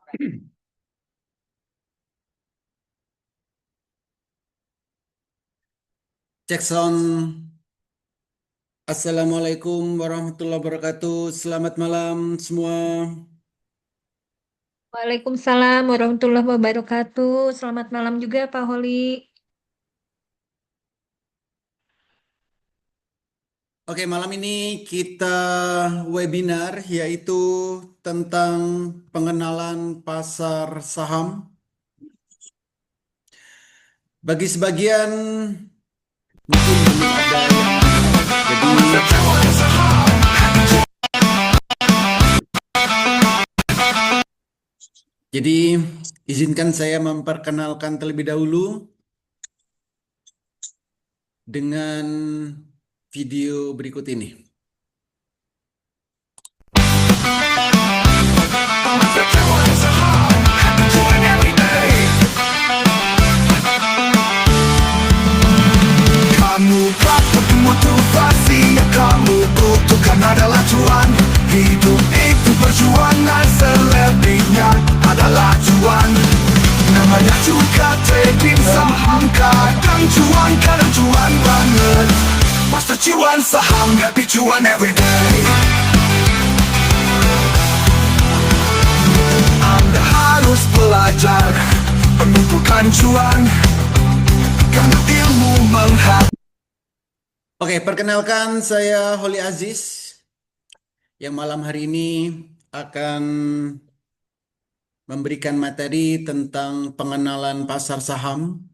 Cek sound. Assalamualaikum warahmatullahi wabarakatuh. Selamat malam semua. Waalaikumsalam warahmatullahi wabarakatuh. Selamat malam juga Pak Holi. Oke, malam ini kita webinar yaitu tentang pengenalan pasar saham. Bagi sebagian mungkin belum ada yang mengenal. Jadi izinkan saya memperkenalkan terlebih dahulu dengan video berikut ini. Kamu dapat motivasi yang kamu butuhkan adalah cuan. Hidup itu perjuangan, selebihnya adalah cuan. Namanya juga trading saham, kadang cuan banget. Master cuan saham, happy cuan everyday. Anda harus belajar mengumpulkan cuan, karena ilmu menghabis. Oke, perkenalkan saya Holi Aziz yang malam hari ini akan memberikan materi tentang pengenalan pasar saham.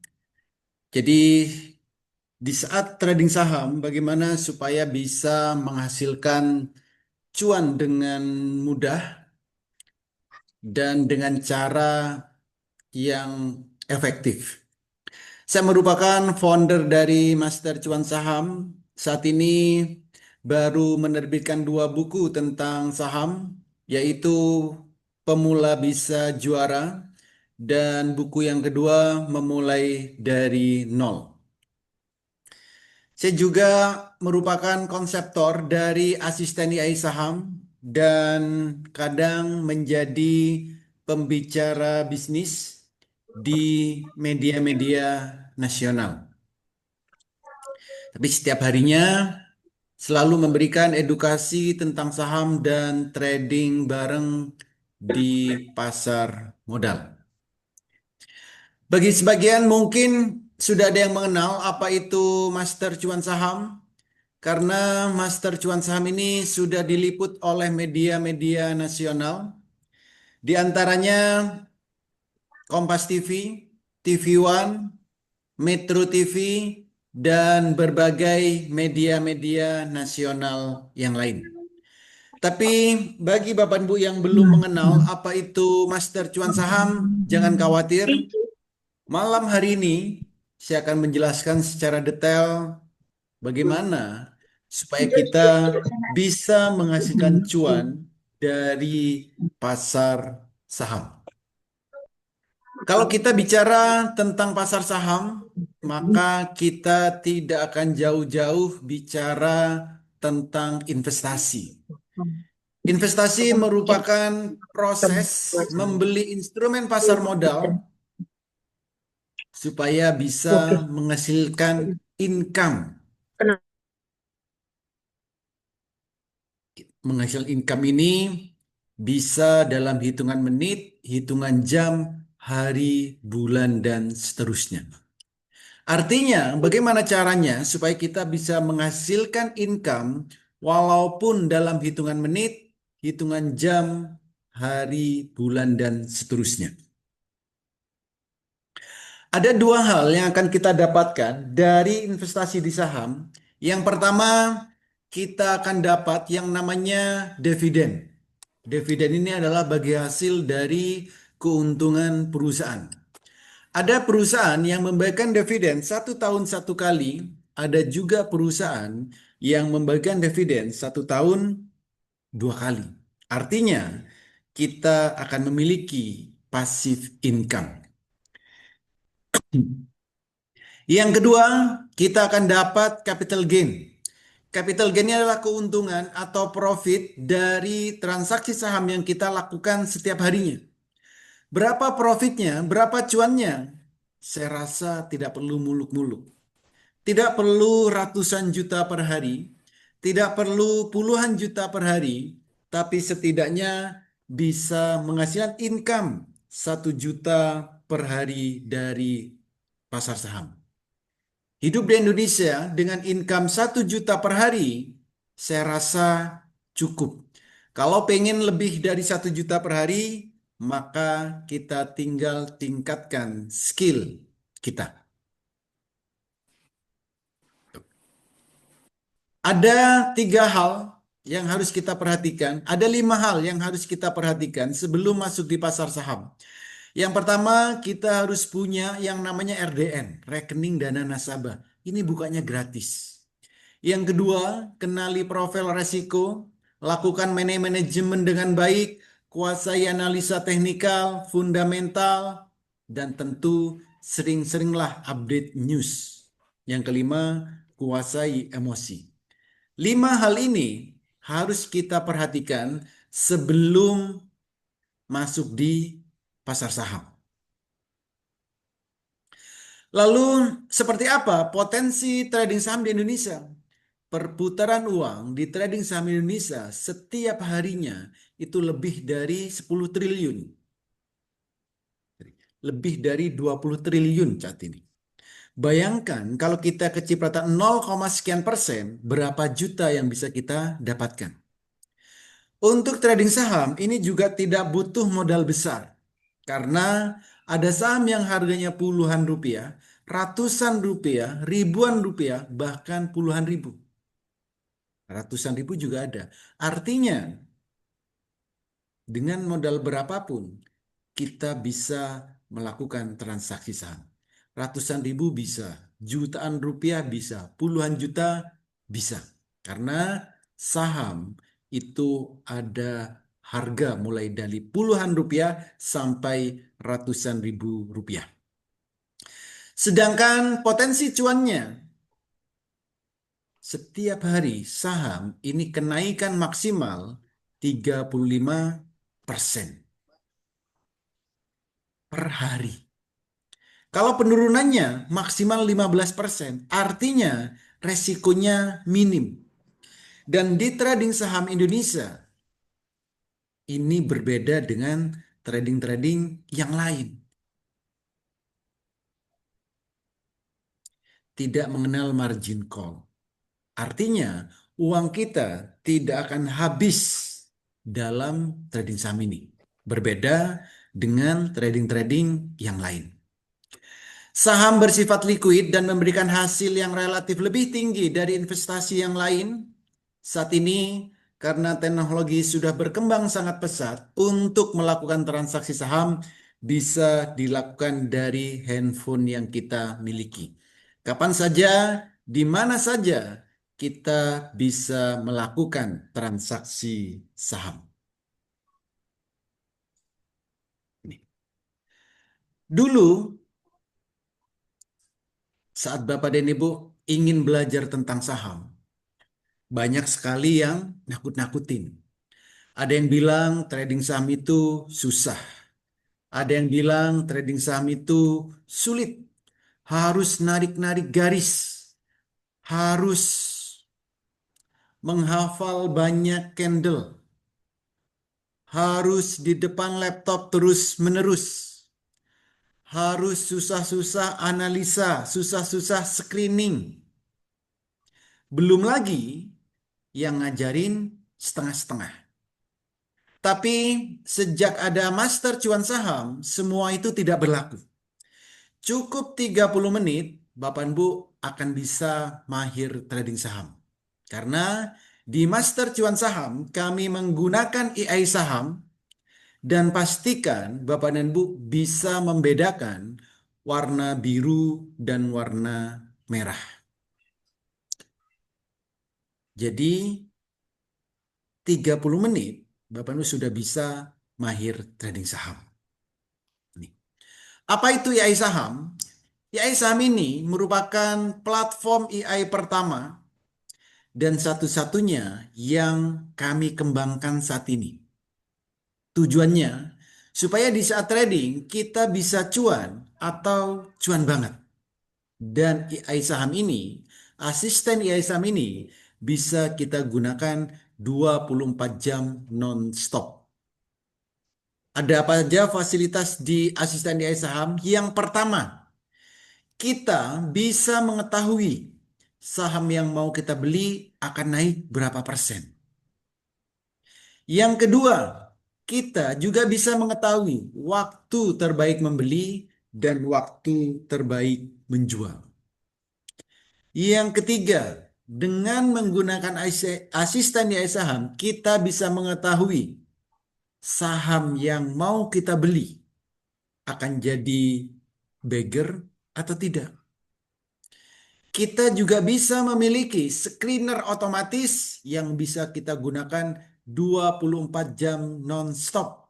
Jadi di saat trading saham, bagaimana supaya bisa menghasilkan cuan dengan mudah dan dengan cara yang efektif. Saya merupakan founder dari Master Cuan Saham. Saat ini baru menerbitkan 2 buku tentang saham, yaitu Pemula Bisa Juara dan buku yang kedua Memulai dari Nol. Saya juga merupakan konseptor dari Asisten AI Saham dan kadang menjadi pembicara bisnis di media-media nasional. Tapi setiap harinya selalu memberikan edukasi tentang saham dan trading bareng di pasar modal. Bagi sebagian mungkin sudah ada yang mengenal apa itu Master Cuan Saham, karena Master Cuan Saham ini sudah diliput oleh media-media nasional, di antaranya Kompas TV, TV One, Metro TV, dan berbagai media-media nasional yang lain. Tapi bagi Bapak Ibu yang belum mengenal apa itu Master Cuan Saham, jangan khawatir. Malam hari ini saya akan menjelaskan secara detail bagaimana supaya kita bisa menghasilkan cuan dari pasar saham. Kalau kita bicara tentang pasar saham, maka kita tidak akan jauh-jauh bicara tentang investasi. Investasi merupakan proses membeli instrumen pasar modal supaya bisa menghasilkan income. Menghasilkan income ini bisa dalam hitungan menit, hitungan jam, hari, bulan, dan seterusnya. Artinya, bagaimana caranya supaya kita bisa menghasilkan income walaupun dalam hitungan menit, hitungan jam, hari, bulan, dan seterusnya. Ada 2 hal yang akan kita dapatkan dari investasi di saham. Yang pertama, kita akan dapat yang namanya dividen. Dividen ini adalah bagi hasil dari keuntungan perusahaan. Ada perusahaan yang membagikan dividen 1 tahun 1 kali, ada juga perusahaan yang membagikan dividen 1 tahun 2 kali. Artinya, kita akan memiliki passive income. Yang kedua, kita akan dapat capital gain. Capital gain adalah keuntungan atau profit dari transaksi saham yang kita lakukan setiap harinya. Berapa profitnya? Berapa cuannya? Saya rasa tidak perlu muluk-muluk. Tidak perlu ratusan juta per hari, tidak perlu puluhan juta per hari, tapi setidaknya bisa menghasilkan income 1 juta per hari dari pasar saham. Hidup di Indonesia dengan income 1 juta per hari, saya rasa cukup. Kalau pengen lebih dari 1 juta per hari, maka kita tinggal tingkatkan skill kita. Ada 3 hal yang harus kita perhatikan, ada 5 hal yang harus kita perhatikan sebelum masuk di pasar saham. Yang pertama, kita harus punya yang namanya RDN, rekening dana nasabah. Ini bukanya gratis. Yang kedua, kenali profil resiko, lakukan manajemen dengan baik, kuasai analisa teknikal, fundamental, dan tentu sering-seringlah update news. Yang kelima, kuasai emosi. 5 hal ini harus kita perhatikan sebelum masuk di pasar saham. Lalu, seperti apa potensi trading saham di Indonesia? Perputaran uang di trading saham Indonesia setiap harinya itu lebih dari 10 triliun. Lebih dari 20 triliun saat ini. Bayangkan kalau kita kecipratan 0, sekian persen, berapa juta yang bisa kita dapatkan. Untuk trading saham ini juga tidak butuh modal besar. Karena ada saham yang harganya puluhan rupiah, ratusan rupiah, ribuan rupiah, bahkan puluhan ribu. Ratusan ribu juga ada. Artinya, dengan modal berapapun, kita bisa melakukan transaksi saham. Ratusan ribu bisa, jutaan rupiah bisa, puluhan juta bisa. Karena saham itu ada harga mulai dari puluhan rupiah sampai ratusan ribu rupiah. Sedangkan potensi cuannya, setiap hari saham ini kenaikan maksimal 35% per hari. Kalau penurunannya maksimal 15%, artinya resikonya minim. Dan di trading saham Indonesia, ini berbeda dengan trading-trading yang lain. Tidak mengenal margin call. Artinya, uang kita tidak akan habis dalam trading saham ini. Berbeda dengan trading-trading yang lain. Saham bersifat likuid dan memberikan hasil yang relatif lebih tinggi dari investasi yang lain. Saat ini, karena teknologi sudah berkembang sangat pesat, untuk melakukan transaksi saham bisa dilakukan dari handphone yang kita miliki. Kapan saja, di mana saja, kita bisa melakukan transaksi saham. Dulu, saat Bapak dan Ibu ingin belajar tentang saham, banyak sekali yang nakut-nakutin. Ada yang bilang trading saham itu susah. Ada yang bilang trading saham itu sulit. Harus narik-narik garis. Harus menghafal banyak candle. Harus di depan laptop terus-menerus. Harus susah-susah analisa, susah-susah screening. Belum lagi yang ngajarin setengah-setengah. Tapi sejak ada master cuan saham, semua itu tidak berlaku. Cukup 30 menit, Bapak Ibu akan bisa mahir trading saham. Karena di master cuan saham, kami menggunakan AI saham dan pastikan Bapak dan Ibu bisa membedakan warna biru dan warna merah. Jadi 30 menit Bapak Ibu sudah bisa mahir trading saham. Apa itu AI saham? AI saham ini merupakan platform AI pertama dan satu-satunya yang kami kembangkan saat ini. Tujuannya Supaya di saat trading kita bisa cuan atau cuan banget. Dan AI saham ini, asisten AI saham ini bisa kita gunakan 24 jam non-stop. Ada apa aja fasilitas di asisten AI saham? Yang pertama, kita bisa mengetahui saham yang mau kita beli akan naik berapa persen. Yang kedua, kita juga bisa mengetahui waktu terbaik membeli dan waktu terbaik menjual. Yang ketiga, dengan menggunakan asisten AI saham, kita bisa mengetahui saham yang mau kita beli akan jadi beggar atau tidak. Kita juga bisa memiliki screener otomatis yang bisa kita gunakan 24 jam non-stop.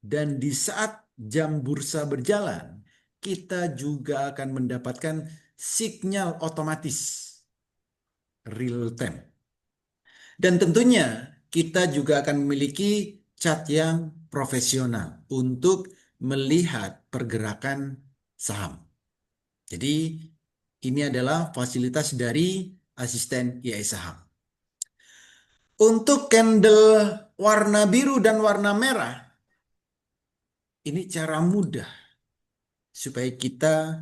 Dan di saat jam bursa berjalan, kita juga akan mendapatkan sinyal otomatis real time. Dan tentunya kita juga akan memiliki chart yang profesional untuk melihat pergerakan saham. Jadi ini adalah fasilitas dari asisten AI saham. Untuk candle warna biru dan warna merah, ini cara mudah supaya kita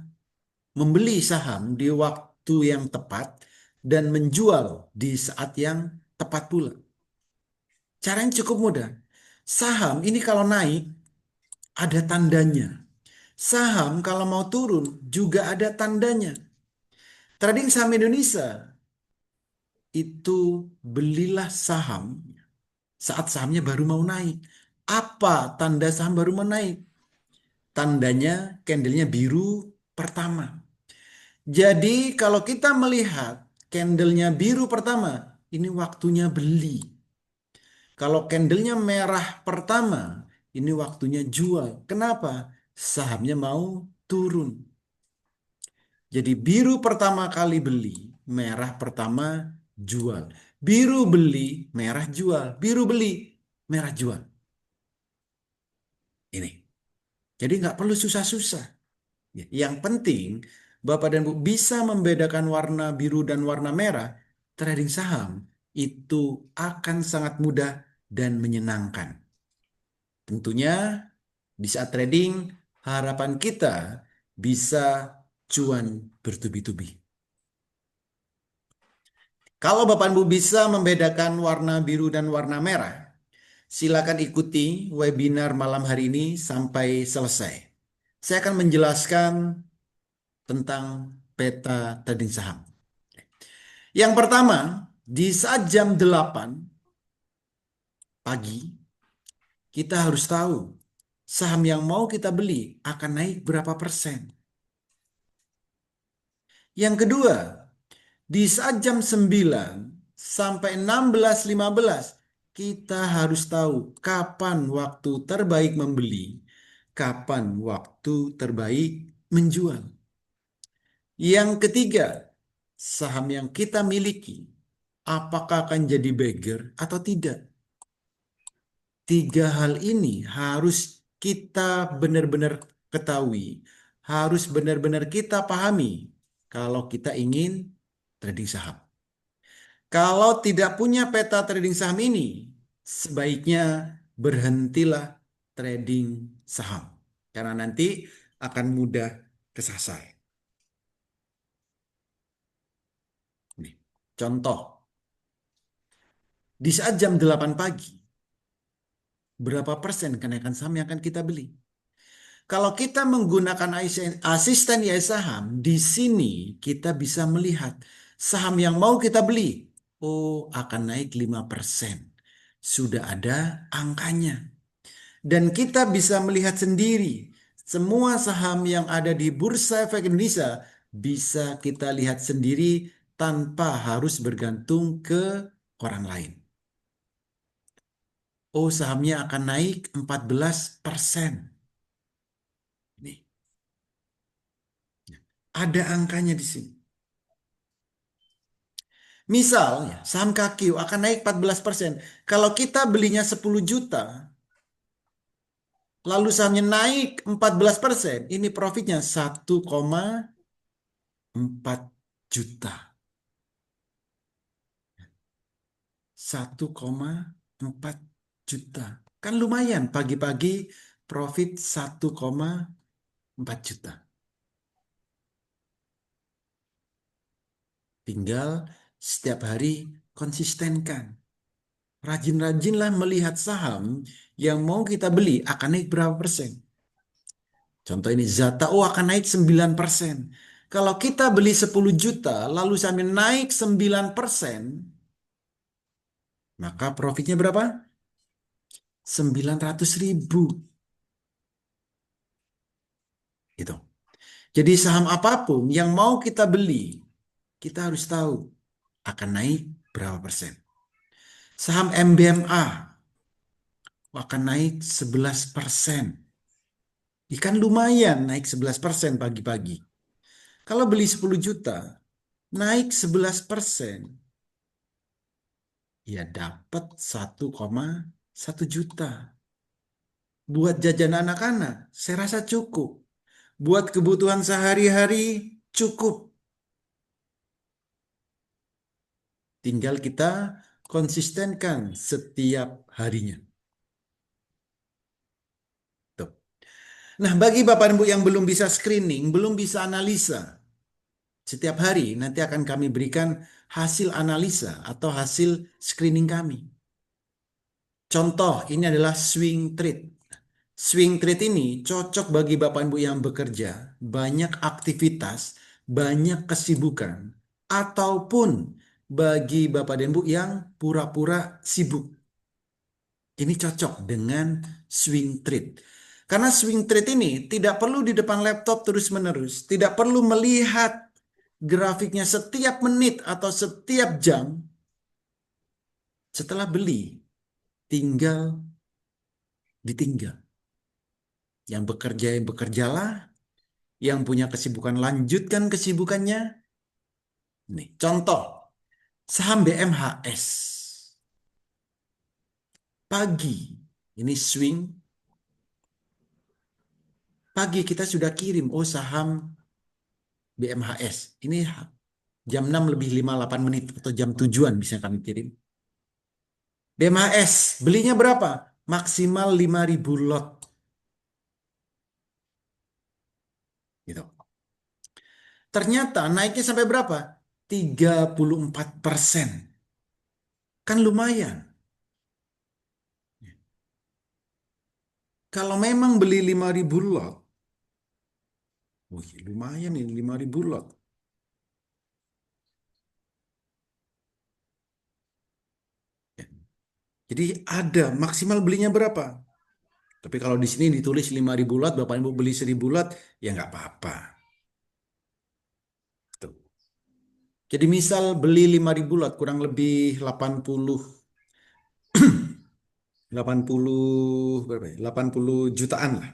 membeli saham di waktu yang tepat dan menjual di saat yang tepat pula. Caranya cukup mudah. Saham ini kalau naik ada tandanya. Saham kalau mau turun juga ada tandanya. Trading saham Indonesia itu belilah saham saat sahamnya baru mau naik. Apa tanda saham baru mau naik? Tandanya candlenya biru pertama. Jadi kalau kita melihat candlenya biru pertama, ini waktunya beli. Kalau candlenya merah pertama, ini waktunya jual. Kenapa? Sahamnya mau turun. Jadi biru pertama kali beli, merah pertama jual. Biru beli, merah jual. Biru beli, merah jual. Ini. Jadi nggak perlu susah-susah. Yang penting Bapak dan Ibu bisa membedakan warna biru dan warna merah. Trading saham itu akan sangat mudah dan menyenangkan. Tentunya di saat trading harapan kita bisa cuan bertubi-tubi. Kalau Bapak Ibu bisa membedakan warna biru dan warna merah, silakan ikuti webinar malam hari ini sampai selesai. Saya akan menjelaskan tentang peta trading saham. Yang pertama, di saat jam 8 pagi, kita harus tahu saham yang mau kita beli akan naik berapa persen. Yang kedua, di saat jam 9 sampai 16.15, kita harus tahu kapan waktu terbaik membeli, kapan waktu terbaik menjual. Yang ketiga, saham yang kita miliki, apakah akan jadi beggar atau tidak? Tiga hal ini harus kita benar-benar ketahui, harus benar-benar kita pahami kalau kita ingin trading saham. Kalau tidak punya peta trading saham ini, sebaiknya berhentilah trading saham. Karena nanti akan mudah kesasar. Nih, contoh, di saat jam 8 pagi, berapa persen kenaikan saham yang akan kita beli? Kalau kita menggunakan asisten AI saham, di sini kita bisa melihat saham yang mau kita beli. Oh, akan naik 5%. Sudah ada angkanya. Dan kita bisa melihat sendiri semua saham yang ada di Bursa Efek Indonesia bisa kita lihat sendiri tanpa harus bergantung ke orang lain. Oh, sahamnya akan naik 14%. Nih. Ada angkanya di sini. Misalnya saham KQ akan naik 14%. Kalau kita belinya 10 juta, lalu sahamnya naik 14%, ini profitnya 1,4 juta. 1,4 juta. Kan lumayan pagi-pagi profit 1,4 juta. Tinggal setiap hari konsistenkan. Rajin-rajinlah melihat saham yang mau kita beli akan naik berapa persen. Contoh ini Zata, oh akan naik 9%. Kalau kita beli 10 juta, lalu sampai naik 9%, maka profitnya berapa? 900.000. Gitu. Jadi saham apapun yang mau kita beli, kita harus tahu akan naik berapa persen. Saham MBMA akan naik 11%. Ikan lumayan naik 11% pagi-pagi. Kalau beli 10 juta, naik 11%, ya dapat 1,1 juta. Buat jajan anak-anak, saya rasa cukup. Buat kebutuhan sehari-hari, cukup. Tinggal kita konsistenkan setiap harinya. Tuh. Nah, bagi Bapak dan Ibu yang belum bisa screening, belum bisa analisa, setiap hari nanti akan kami berikan hasil analisa atau hasil screening kami. Contoh, ini adalah swing trade. Swing trade ini cocok bagi Bapak Ibu yang bekerja, banyak aktivitas, banyak kesibukan, ataupun bagi Bapak dan Ibu yang pura-pura sibuk. Ini cocok dengan swing trade. Karena swing trade ini tidak perlu di depan laptop terus-menerus, tidak perlu melihat grafiknya setiap menit atau setiap jam. Setelah beli, tinggal ditinggal. Yang bekerja yang bekerjalah, yang punya kesibukan lanjutkan kesibukannya. Nih, contoh saham BMHS. Pagi, ini swing. Pagi kita sudah kirim, oh saham BMHS. Ini jam 6 lebih 58 menit atau jam 7-an bisa kami kirim. BMHS, belinya berapa? Maksimal 5.000 lot. Gitu. Ternyata naiknya sampai berapa? 34%. Kan lumayan. Kalau memang beli 5.000 lot, wih, lumayan ini 5.000 lot. Ya. Jadi ada maksimal belinya berapa? Tapi kalau di sini ditulis 5.000 lot, Bapak Ibu beli 1.000 lot, ya nggak apa-apa. Tuh. Jadi misal beli 5.000 lot, kurang lebih 80 berapa ya? 80 jutaan lah.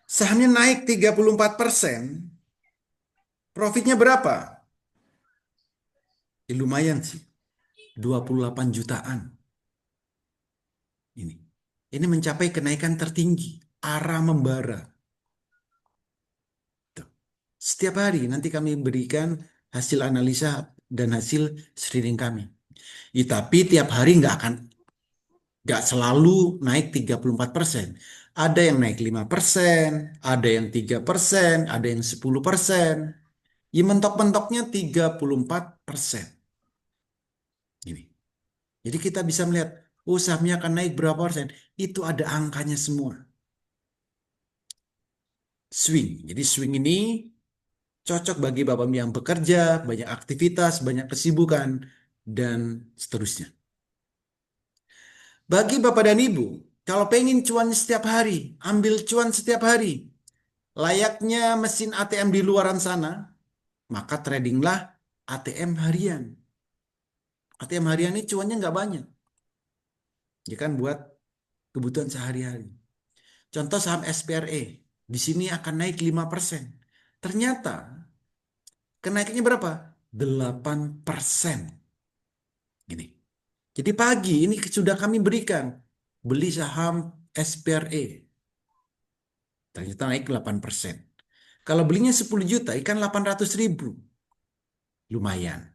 Sahamnya naik 34%, profitnya berapa? Ya, lumayan sih. 28 jutaan. Ini. Ini mencapai kenaikan tertinggi, arah membara. Tuh. Setiap hari nanti kami berikan hasil analisa dan hasil screening kami. Ya, tapi tiap hari nggak selalu naik 34%. Ada yang naik 5%, ada yang 3%, ada yang 10%. Ya mentok-mentoknya 34%. Ini. Jadi kita bisa melihat, oh sahamnya akan naik berapa persen. Itu ada angkanya semua. Swing. Jadi swing ini cocok bagi Bapak yang bekerja, banyak aktivitas, banyak kesibukan, dan seterusnya. Bagi Bapak dan Ibu, kalau pengen cuan setiap hari, ambil cuan setiap hari. Layaknya mesin ATM di luaran sana, maka tradinglah ATM harian. ATM harian ini cuannya nggak banyak. Ya kan buat kebutuhan sehari-hari. Contoh saham SPRE, di sini akan naik 5%. Ternyata kenaikannya berapa? 8%. Gini. Jadi pagi ini sudah kami berikan beli saham SPRE Ternyata naik 8%. Kalau belinya 10 juta, ikan 800.000. Lumayan.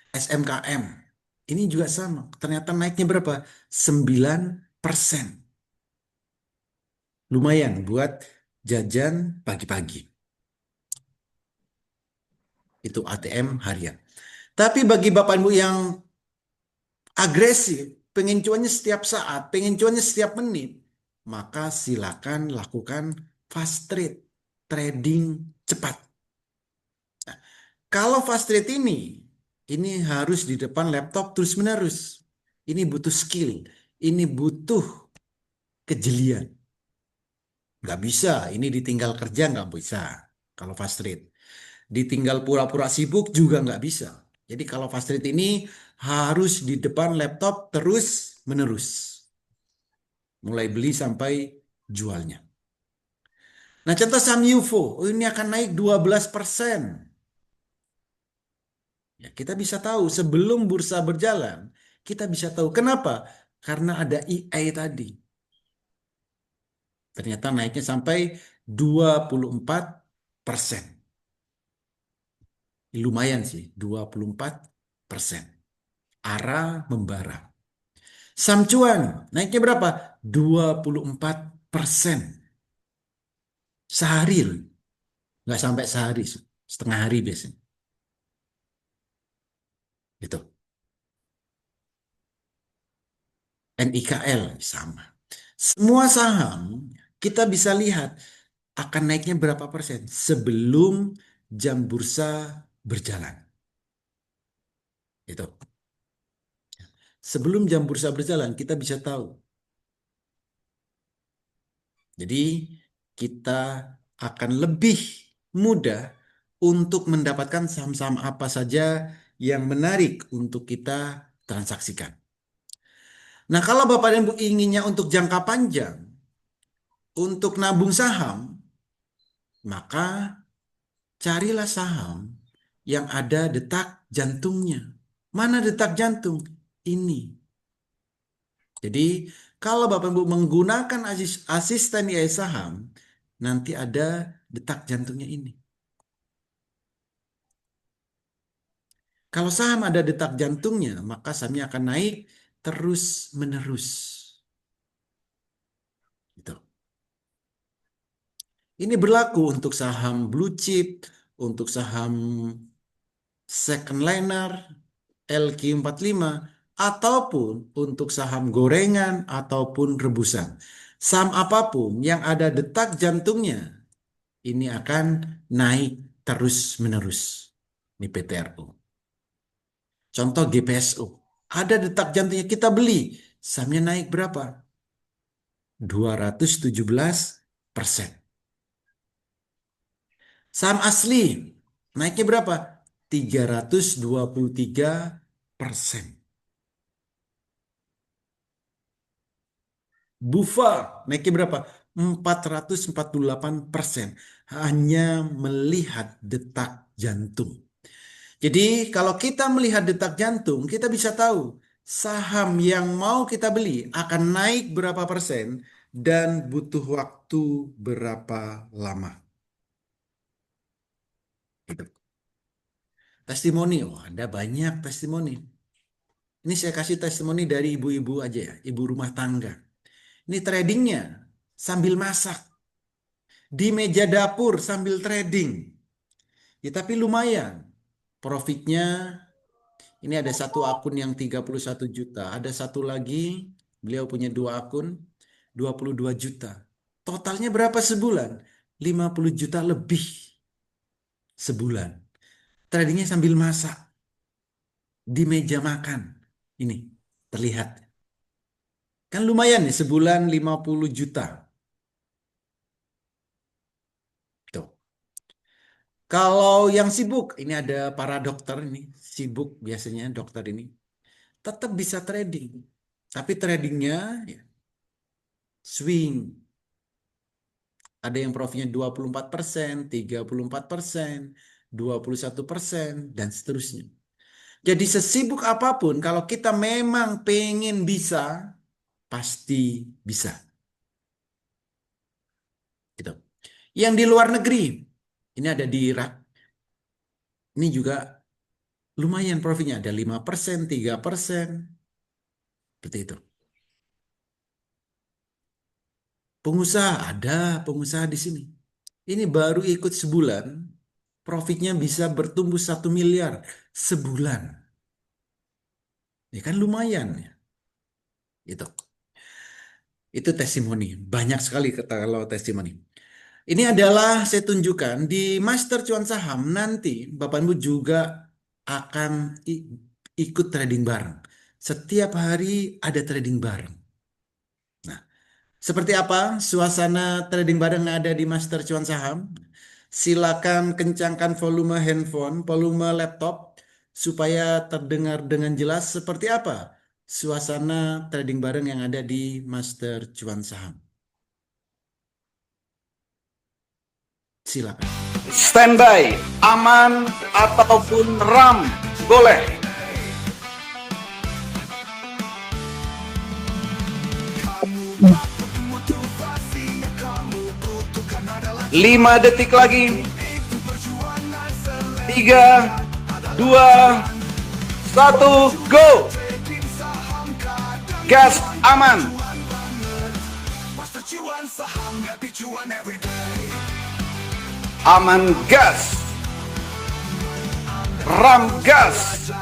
SMKM. Ini juga sama. Ternyata naiknya berapa? 9%. Lumayan buat jajan pagi-pagi. Itu ATM harian. Tapi bagi Bapak Ibu yang agresif, pengen cuannya setiap saat, pengen cuannya setiap menit, maka silakan lakukan fast trade, trading cepat. Kalau fast trade ini harus di depan laptop terus-menerus. Ini butuh skill, ini butuh kejelian. Nggak bisa, ini ditinggal kerja nggak bisa. Kalau fast trade, ditinggal pura-pura sibuk juga nggak bisa. Jadi kalau fast trade ini harus di depan laptop terus-menerus. Mulai beli sampai jualnya. Nah, contoh saham UFO, oh, ini akan naik 12%. Ya, kita bisa tahu sebelum bursa berjalan, kita bisa tahu kenapa? Karena ada EA tadi. Ternyata naiknya sampai 24%. Lumayan sih, 24%. ARA membara. Samcuan naiknya berapa? 24%. Sehari loh. Nggak sampai sehari, setengah hari biasanya. Gitu. NIKL sama. Semua saham kita bisa lihat akan naiknya berapa persen sebelum jam bursa berjalan. Itu. Sebelum jam bursa berjalan kita bisa tahu. Jadi kita akan lebih mudah untuk mendapatkan saham-saham apa saja yang menarik untuk kita transaksikan. Nah, kalau Bapak dan Ibu inginnya untuk jangka panjang, untuk nabung saham, maka carilah saham yang ada detak jantungnya. Mana detak jantung? Ini. Jadi, kalau Bapak Ibu menggunakan asisten IAS saham, nanti ada detak jantungnya ini. Kalau saham ada detak jantungnya, maka sahamnya akan naik terus-menerus. Gitu. Ini berlaku untuk saham blue chip, untuk saham second liner, LQ45, ataupun untuk saham gorengan ataupun rebusan. Saham apapun yang ada detak jantungnya, ini akan naik terus-menerus. Ini PTRO. Contoh GPSO. Ada detak jantungnya, kita beli. Sahamnya naik berapa? 217%. Saham asli naiknya berapa? 323%. Bufa naiknya berapa? 448%. Hanya melihat detak jantung. Jadi kalau kita melihat detak jantung, kita bisa tahu saham yang mau kita beli akan naik berapa persen dan butuh waktu berapa lama. Gitu. Testimoni, oh ada banyak testimoni. Ini saya kasih testimoni dari ibu-ibu aja ya, ibu rumah tangga. Ini tradingnya sambil masak, di meja dapur sambil trading. Ya tapi lumayan, profitnya ini ada satu akun yang 31 juta, ada satu lagi, beliau punya dua akun, 22 juta. Totalnya berapa sebulan? 50 juta lebih sebulan. Tradingnya sambil masak, di meja makan. Ini terlihat. Kan lumayan nih sebulan 50 juta. Tuh. Kalau yang sibuk, ini ada para dokter ini, sibuk biasanya dokter ini, tetap bisa trading. Tapi tradingnya ya, swing. Ada yang profitnya 24%, 34%, 21%, dan seterusnya. Jadi sesibuk apapun, kalau kita memang pengen bisa, pasti bisa. Gitu. Yang di luar negeri, ini ada di Irak. Ini juga lumayan profitnya, ada 5%, 3%. Seperti itu. Pengusaha, ada pengusaha di sini. Ini baru ikut sebulan, profitnya bisa bertumbuh 1 miliar sebulan. Ini kan lumayan ya. Itu. Itu testimoni. Banyak sekali kalau testimoni. Ini adalah saya tunjukkan di Master Cuan Saham nanti Bapak Ibu juga akan ikut trading bareng. Setiap hari ada trading bareng. Nah, seperti apa suasana trading bareng yang ada di Master Cuan Saham? Silakan kencangkan volume handphone, volume laptop supaya terdengar dengan jelas seperti apa suasana trading bareng yang ada di Master Cuan Saham. Silakan. Standby, aman ataupun RAM, boleh. Lima detik lagi. 3, 2, 1, go. Gas aman. Aman gas. RAM gas.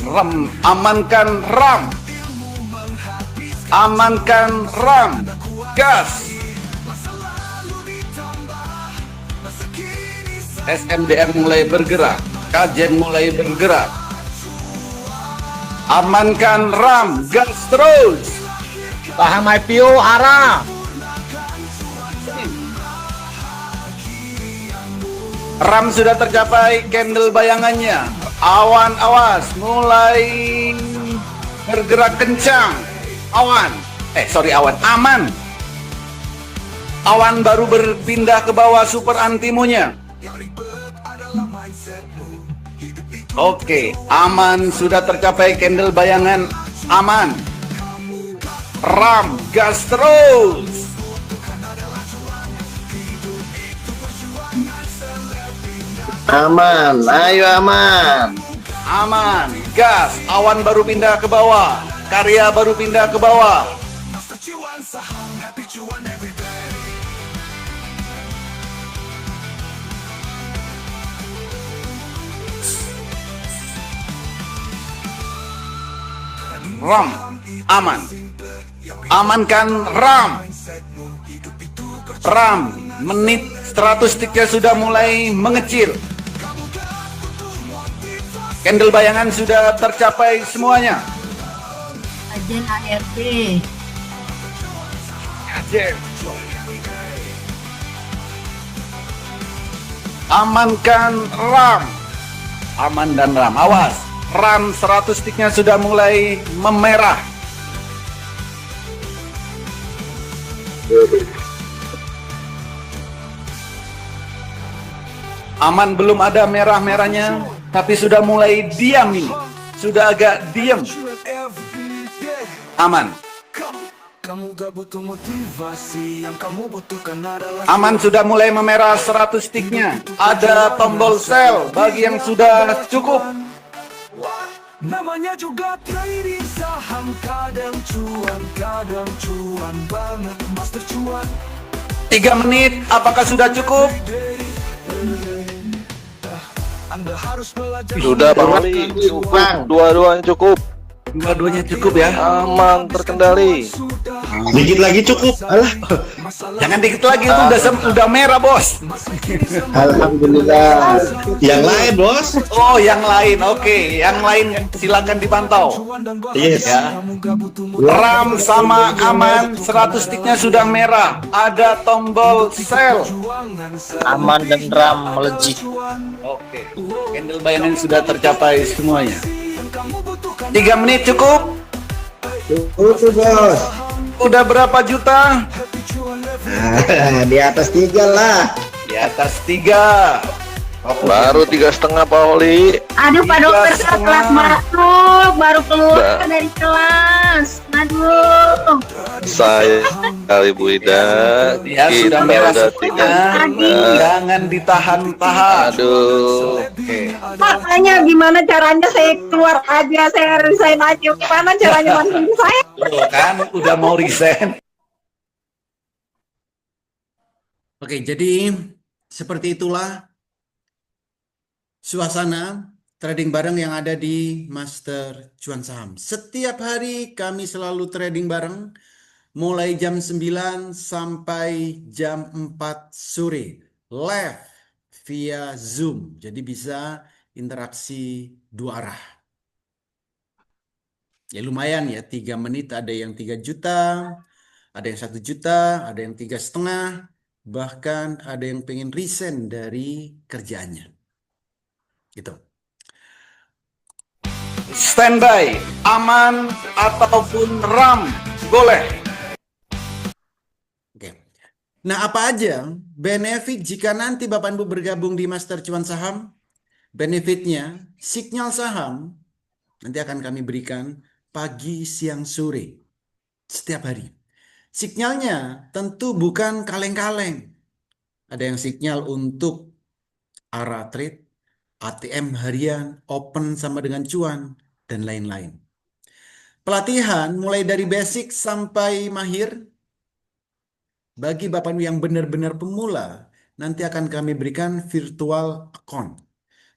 RAM, amankan RAM. Amankan RAM. Gas. SMDR mulai bergerak. Kajen mulai bergerak. Amankan RAM. Gas terus. Saham IPO arah. RAM sudah tercapai candle bayangannya. Awan awas mulai bergerak kencang. Awan. Awan. Aman. Awan baru berpindah ke bawah super antimonya. Oke, aman sudah tercapai candle bayangan. Aman. RAM gas terus. Aman, ayo aman. Aman, gas, awan baru pindah ke bawah, karya baru pindah ke bawah. RAM, aman. Amankan RAM. RAM, menit 100 tiknya sudah mulai mengecil. Candle bayangan sudah tercapai semuanya. Ajen ART. Amankan RAM. Aman dan RAM. Awas, RAM 100 tiknya sudah mulai memerah. Aman belum ada merah-merahnya, tapi sudah mulai diam nih. Sudah agak diam. Aman. Aman sudah mulai memerah 100 tiknya. Ada tombol sell bagi yang sudah cukup. Namanya juga trading saham, kadang cuan banget, master cuan. 3 menit, apakah sudah cukup? Anda harus belajar. Sudah Bang Ali, cukup. Dua-duanya cukup. Dua-duanya cukup ya. Aman, terkendali. Dikit lagi cukup. Alah. Jangan dikit lagi, itu udah merah, bos. Alhamdulillah. Yang lain, Bos. Oh, yang lain. Oke, yang lain silakan dipantau. Yes. Ya. RAM sama aman, 100 tiknya sudah merah. Ada tombol sell. Aman dan RAM melejit. Oke. Candle bayangan sudah tercapai semuanya. 3 menit cukup? Cukup, Bos. Udah berapa juta? Di atas 3 lah. Di atas 3. Baru 3,5 Pak Oli. Aduh, Pak Dokter, telat masuk, baru keluar dari kelas. Aduh. Sayang kali Bu Ida. Ya Kita sudah merah udah semuanya. setengah. Jangan ditahan-tahan. Aduh. Oke. Makanya gimana caranya saya keluar aja, saya resign aja. Gimana caranya bantuin saya? Tuh kan udah mau resign. Oke, jadi seperti itulah suasana trading bareng yang ada di Master Cuan Saham. Setiap hari kami selalu trading bareng mulai jam 9 sampai jam 4 sore live via Zoom. Jadi bisa interaksi dua arah. Ya lumayan ya, 3 menit ada yang 3 juta, ada yang 1 juta, ada yang 3,5, bahkan ada yang pengen resign dari kerjaannya. Gitu. Standby, aman ataupun RAM, boleh. Oke. Nah, apa aja benefit jika nanti Bapak Ibu bergabung di Master Cuan Saham? Benefitnya, sinyal saham nanti akan kami berikan pagi, siang, sore, setiap hari. Sinyalnya tentu bukan kaleng-kaleng. Ada yang sinyal untuk arah trade, ATM harian, open sama dengan cuan, dan lain-lain. Pelatihan mulai dari basic sampai mahir. Bagi Bapak Ibu yang benar-benar pemula, nanti akan kami berikan virtual account.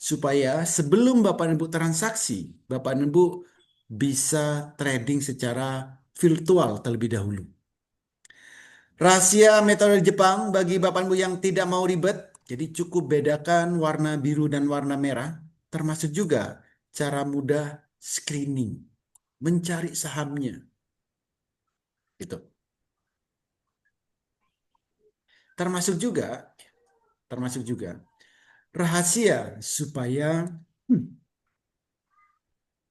Supaya sebelum Bapak Ibu transaksi, Bapak Ibu bisa trading secara virtual terlebih dahulu. Rahasia metode Jepang bagi Bapak Ibu yang tidak mau ribet, jadi cukup bedakan warna biru dan warna merah, termasuk juga cara mudah screening, mencari sahamnya. Gitu. Termasuk juga rahasia supaya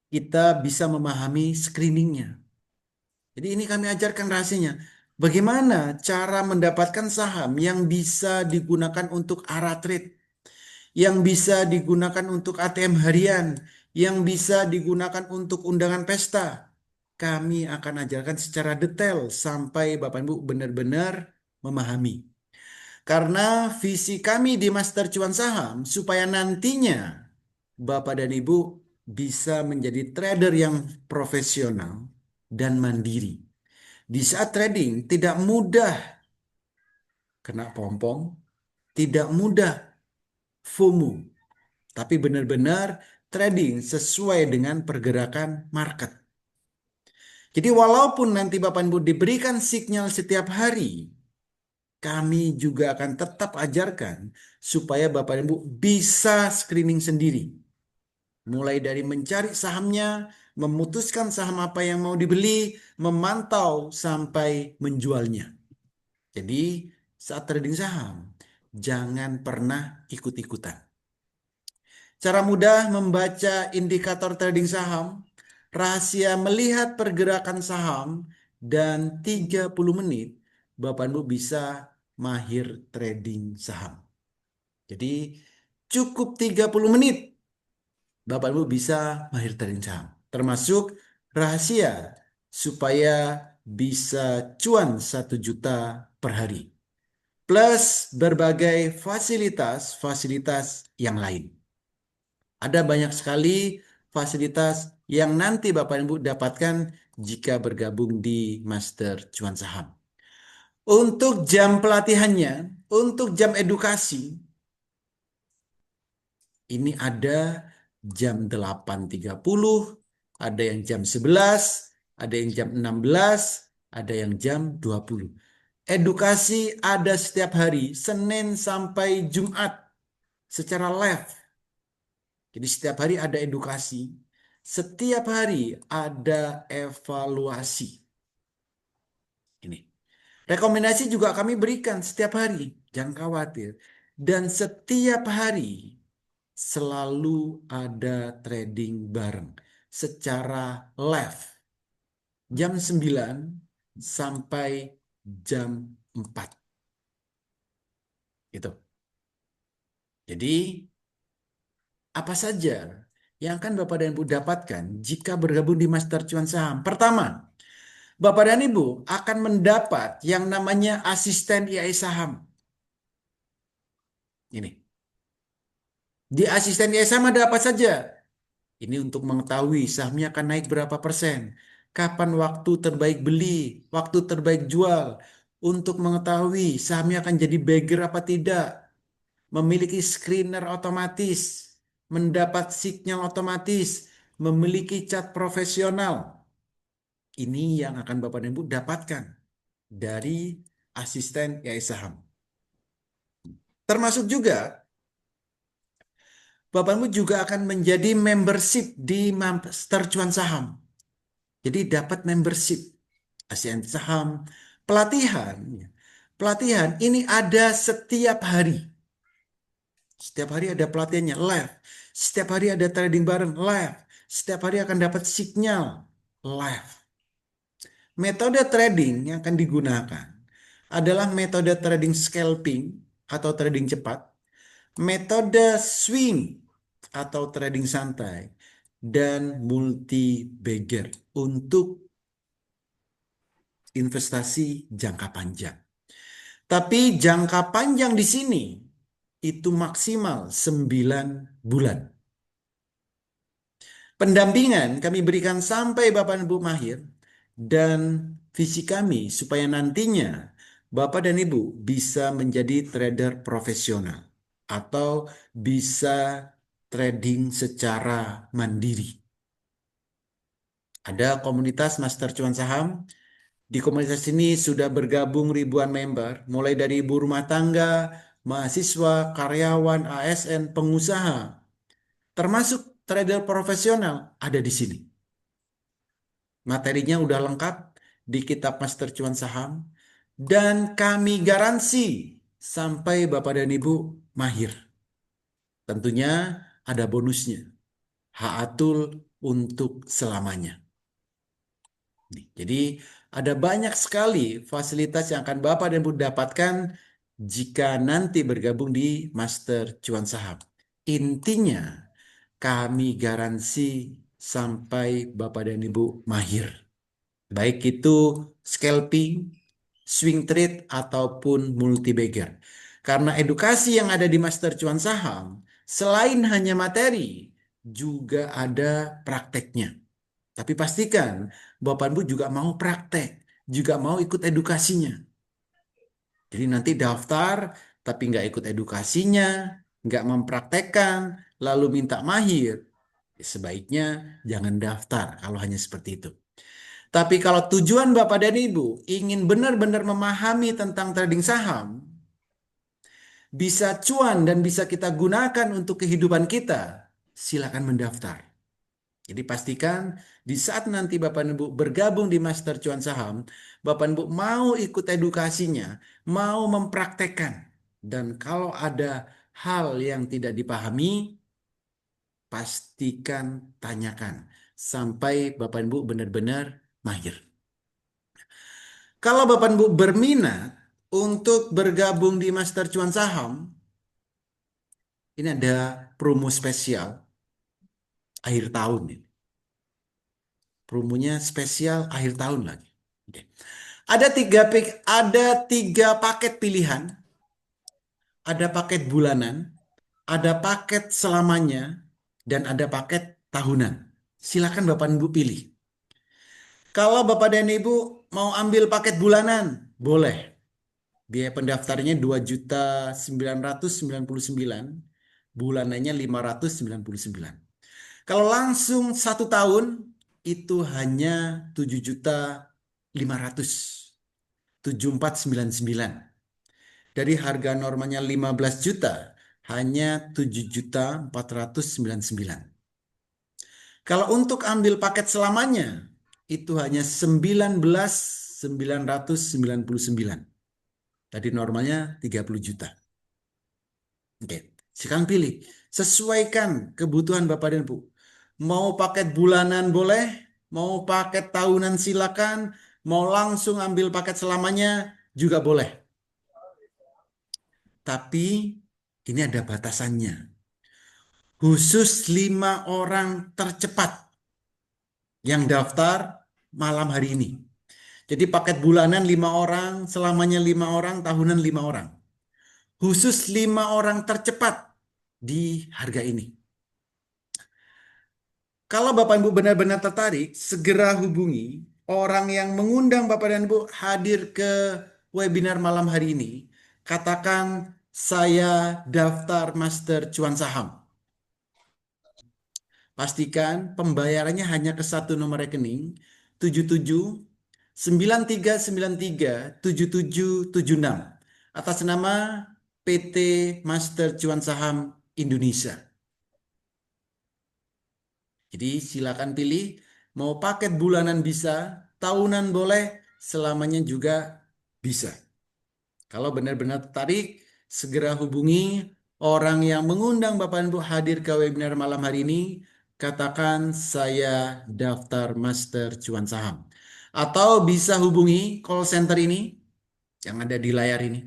kita bisa memahami screeningnya. Jadi ini kami ajarkan rahasianya. Bagaimana cara mendapatkan saham yang bisa digunakan untuk arah trade, yang bisa digunakan untuk ATM harian, yang bisa digunakan untuk undangan pesta. Kami akan ajarkan secara detail sampai Bapak Ibu benar-benar memahami. Karena visi kami di Master Cuan Saham supaya nantinya Bapak dan Ibu bisa menjadi trader yang profesional dan mandiri. Di saat trading tidak mudah kena pompong, tidak mudah FOMO, tapi benar-benar trading sesuai dengan pergerakan market. Jadi walaupun nanti Bapak Ibu diberikan sinyal setiap hari, kami juga akan tetap ajarkan supaya Bapak Ibu bisa screening sendiri. Mulai dari mencari sahamnya, memutuskan saham apa yang mau dibeli, memantau sampai menjualnya. Jadi saat trading saham, jangan pernah ikut-ikutan. Cara mudah membaca indikator trading saham, rahasia melihat pergerakan saham, dan 30 menit Bapak Ibu bisa mahir trading saham. Jadi cukup 30 menit Bapak Ibu bisa mahir trading saham. Termasuk rahasia supaya bisa cuan 1 juta per hari. Plus berbagai fasilitas-fasilitas yang lain. Ada banyak sekali fasilitas yang nanti Bapak Ibu dapatkan jika bergabung di Master Cuan Saham. Untuk jam pelatihannya, untuk jam edukasi, ini ada jam 8.30, ada yang jam 11, ada yang jam 16, ada yang jam 20. Edukasi ada setiap hari, Senin sampai Jumat, secara live. Jadi setiap hari ada edukasi, setiap hari ada evaluasi. Ini. Rekomendasi juga kami berikan setiap hari, jangan khawatir. Dan setiap hari selalu ada trading bareng secara live. Jam 9 sampai jam 4. Gitu. Jadi apa saja yang akan Bapak dan Ibu dapatkan jika bergabung di Master Cuan Saham? Pertama, Bapak dan Ibu akan mendapat yang namanya asisten IAI saham. Ini. Di asisten IAI saham ada apa saja? Ini untuk mengetahui sahamnya akan naik berapa persen. Kapan waktu terbaik beli, waktu terbaik jual. Untuk mengetahui sahamnya akan jadi bagger apa tidak. Memiliki screener otomatis. Mendapat sinyal otomatis. Memiliki cat profesional. Ini yang akan Bapak dan Ibu dapatkan dari asisten IAI saham. Termasuk juga Bapak Ibu juga akan menjadi membership di Master Cuan Saham. Jadi dapat membership asisten saham, pelatihan. Pelatihan ini ada setiap hari. Setiap hari ada pelatihannya live. Setiap hari ada trading bareng live. Setiap hari akan dapat sinyal live. Metode trading yang akan digunakan adalah metode trading scalping atau trading cepat, metode swing atau trading santai, dan multi bagger untuk investasi jangka panjang. Tapi jangka panjang di sini itu maksimal 9 bulan. Pendampingan kami berikan sampai Bapak dan Ibu mahir, dan visi kami supaya nantinya Bapak dan Ibu bisa menjadi trader profesional atau bisa trading secara mandiri. Ada komunitas Master Cuan Saham. Di komunitas ini sudah bergabung ribuan member, mulai dari ibu rumah tangga, mahasiswa, karyawan, ASN, pengusaha, termasuk trader profesional ada di sini. Materinya udah lengkap di kitab Master Cuan Saham, dan kami garansi sampai Bapak dan Ibu mahir. Tentunya ada bonusnya, Haatul untuk selamanya. Jadi ada banyak sekali fasilitas yang akan Bapak dan Ibu dapatkan jika nanti bergabung di Master Cuan Saham. Intinya kami garansi sampai Bapak dan Ibu mahir. Baik itu scalping, swing trade, ataupun multi bagger. Karena edukasi yang ada di Master Cuan Saham, selain hanya materi, juga ada prakteknya. Tapi pastikan Bapak Ibu juga mau praktek, juga mau ikut edukasinya. Jadi nanti daftar, tapi nggak ikut edukasinya, nggak mempraktekkan, lalu minta mahir. Sebaiknya jangan daftar kalau hanya seperti itu. Tapi kalau tujuan Bapak dan Ibu ingin benar-benar memahami tentang trading saham, bisa cuan dan bisa kita gunakan untuk kehidupan kita, silakan mendaftar. Jadi pastikan di saat nanti Bapak dan Ibu bergabung di Master Cuan Saham, Bapak dan Ibu mau ikut edukasinya, mau mempraktekkan. Dan kalau ada hal yang tidak dipahami, pastikan tanyakan sampai Bapak dan Ibu benar-benar mahir. Kalau Bapak dan Ibu berminat untuk bergabung di Master Cuan Saham, ini ada promo spesial akhir tahun ini. Promonya spesial akhir tahun lagi. Oke. Ada tiga paket pilihan. Ada paket bulanan, ada paket selamanya, dan ada paket tahunan. Silakan Bapak dan Ibu pilih. Kalau Bapak dan Ibu mau ambil paket bulanan, boleh. Biaya pendaftarnya 2.999.000, bulanannya 599. Kalau langsung 1 tahun, itu hanya 7.500.000, 7.499. Dari harga normalnya 15 juta, hanya 7.499. Kalau untuk ambil paket selamanya, itu hanya 19.999. Tadi normalnya 30 juta. Oke, sekarang pilih. Sesuaikan kebutuhan Bapak dan Ibu. Mau paket bulanan boleh, mau paket tahunan silakan, mau langsung ambil paket selamanya juga boleh. Tapi ini ada batasannya. Khusus 5 orang tercepat yang daftar malam hari ini. Jadi paket bulanan 5 orang, selamanya 5 orang, tahunan 5 orang. Khusus 5 orang tercepat di harga ini. Kalau Bapak Ibu benar-benar tertarik, segera hubungi orang yang mengundang Bapak dan Ibu hadir ke webinar malam hari ini. Katakan saya daftar Master Cuan Saham. Pastikan pembayarannya hanya ke satu nomor rekening 77 9393 7776 atas nama PT Master Cuan Saham Indonesia. Jadi silakan pilih, mau paket bulanan bisa, tahunan boleh, selamanya juga bisa. Kalau benar-benar tertarik, segera hubungi orang yang mengundang Bapak Ibu hadir ke webinar malam hari ini. Katakan saya daftar Master Cuan Saham. Atau bisa hubungi call center ini yang ada di layar ini.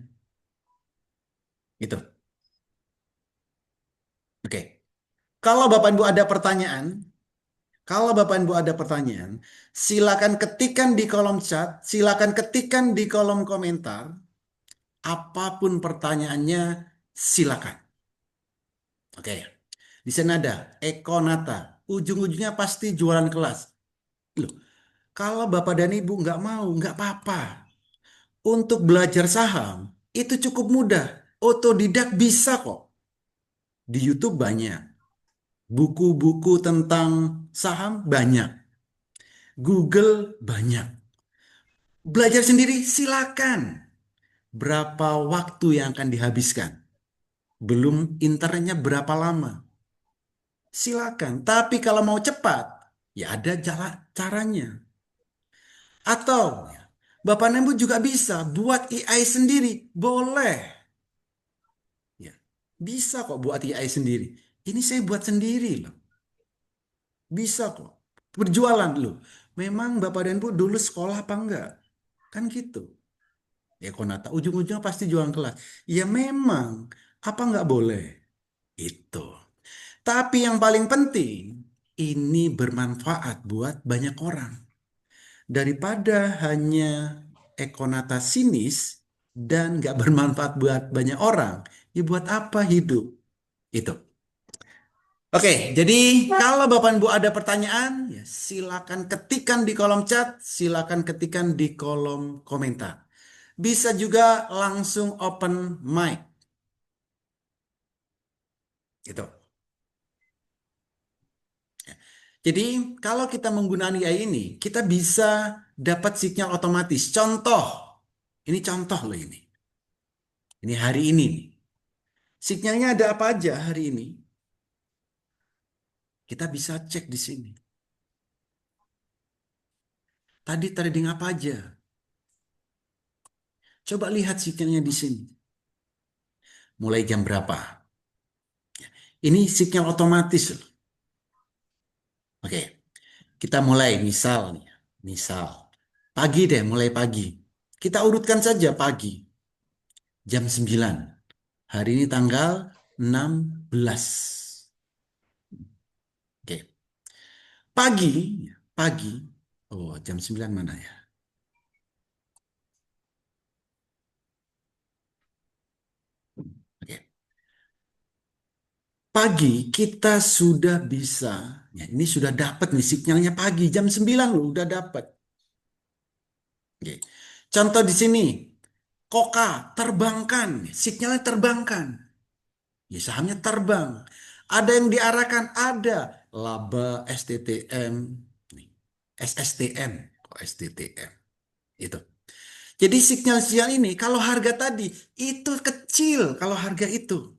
Gitu. Oke. Kalau Bapak Ibu ada pertanyaan, silakan ketikkan di kolom chat, silakan ketikkan di kolom komentar. Apapun pertanyaannya, silakan. Oke. Di sana ada Ekonata. Ujung-ujungnya pasti jualan kelas. Loh, kalau Bapak dan Ibu nggak mau, nggak apa-apa. Untuk belajar saham, itu cukup mudah. Otodidak bisa kok. Di YouTube banyak. Buku-buku tentang saham banyak. Google banyak. Belajar sendiri silakan. Berapa waktu yang akan dihabiskan? Belum internetnya berapa lama? Silakan. Tapi kalau mau cepat, ya ada caranya. Atau Bapak dan Ibu juga bisa buat AI sendiri. Boleh. Ya, bisa kok buat AI sendiri. Ini saya buat sendiri loh. Bisa kok. Berjualan loh. Memang Bapak dan Ibu dulu sekolah apa enggak? Kan gitu. Ya Konata, ujung-ujungnya pasti jualan kelas. Ya memang. Apa enggak boleh? Itu. Tapi yang paling penting, ini bermanfaat buat banyak orang. Daripada hanya Ekonata sinis dan nggak bermanfaat buat banyak orang, ya buat apa hidup? Itu. Oke, jadi kalau Bapak Ibu ada pertanyaan, ya silakan ketikkan di kolom chat, silakan ketikkan di kolom komentar. Bisa juga langsung open mic. Gitu. Jadi kalau kita menggunakan AI ini, kita bisa dapat sinyal otomatis. Contoh, ini contoh loh ini. Ini hari ini. Sinyalnya ada apa aja hari ini? Kita bisa cek di sini. Tadi trading apa aja? Coba lihat sinyalnya di sini. Mulai jam berapa? Ini sinyal otomatis loh. Oke, kita mulai misal pagi deh, mulai pagi. Kita urutkan saja pagi. Jam 9. Hari ini tanggal 16. Oke. Pagi. Oh, jam 9 mana ya? Oke. Pagi kita sudah bisa, ya ini sudah dapat nih sinyalnya pagi, jam 9 loh udah dapat. Oke. Contoh di sini, Koka terbangkan, sinyalnya terbangkan. Ya sahamnya terbang. Ada yang diarahkan, ada. Laba, STTM, nih, SSTM, STTM. Itu. Jadi sinyal-sinyal ini kalau harga tadi itu kecil kalau harga itu.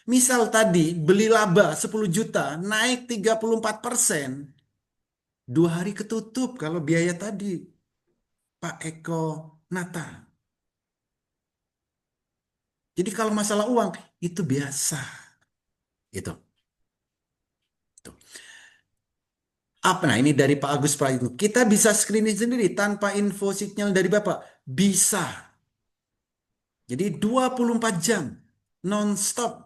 Misal tadi beli laba 10 juta naik 34%. 2 hari ketutup kalau biaya tadi. Pak Eko Nata. Jadi kalau masalah uang itu biasa. Itu. Apa? Nah ini dari Pak Agus Prayitno. Kita bisa screening sendiri tanpa info sinyal dari Bapak. Bisa. Jadi 24 jam non-stop.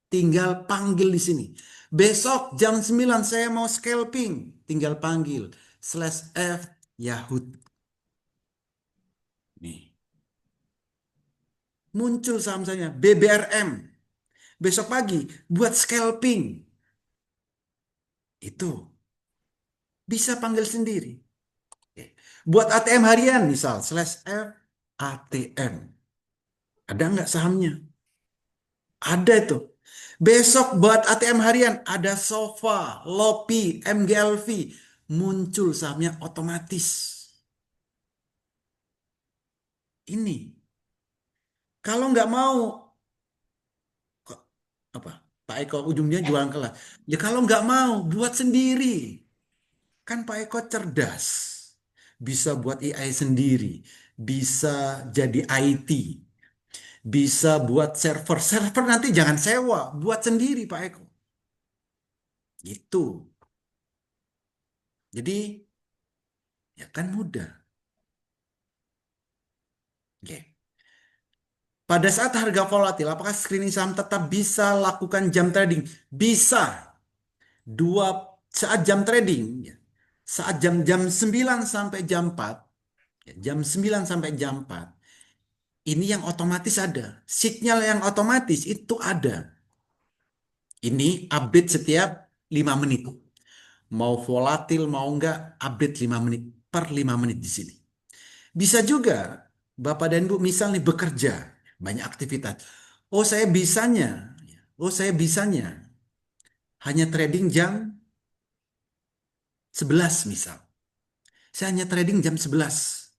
Tinggal panggil di sini. Besok jam 9 saya mau scalping. Tinggal panggil. /F Yahoo. Nih, muncul saham saya BBRM. Besok pagi buat scalping. Itu bisa panggil sendiri. Oke. Buat ATM harian misal /F ATM. Ada nggak sahamnya? Ada itu. Besok buat ATM harian ada Sofa, Lopi, MGLV. Muncul sahamnya otomatis. Ini. Kalau nggak mau, kok apa? Pak Eko ujungnya jualan kelas. Ya kalau nggak mau, buat sendiri. Kan Pak Eko cerdas. Bisa buat AI sendiri. Bisa jadi IT. Bisa buat server. Server nanti jangan sewa. Buat sendiri Pak Eko. Gitu. Jadi ya kan mudah. Oke. Pada saat harga volatil, apakah screening saham tetap bisa lakukan jam trading? Bisa. Saat jam trading, ya. Saat jam 9 sampai jam 4, ya, jam 9 sampai jam 4, ini yang otomatis ada. Sinyal yang otomatis itu ada. Ini update setiap 5 menit. Mau volatil, mau enggak, update 5 menit per 5 menit di sini. Bisa juga Bapak dan Ibu misal nih bekerja, banyak aktivitas. Oh saya bisanya hanya trading jam 11 misal. Saya hanya trading jam 11.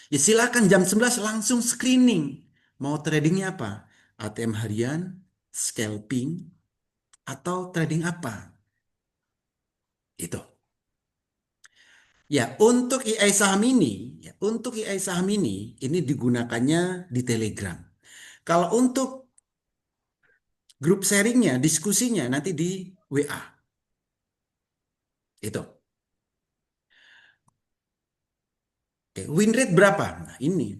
Ya silakan jam 11 langsung screening. Mau tradingnya apa? ATM harian, scalping, atau trading apa? Itu. Ya, untuk AI saham ini digunakannya di Telegram. Kalau untuk grup sharingnya, diskusinya nanti di WA. Itu. Oke, win rate berapa? Nah, ini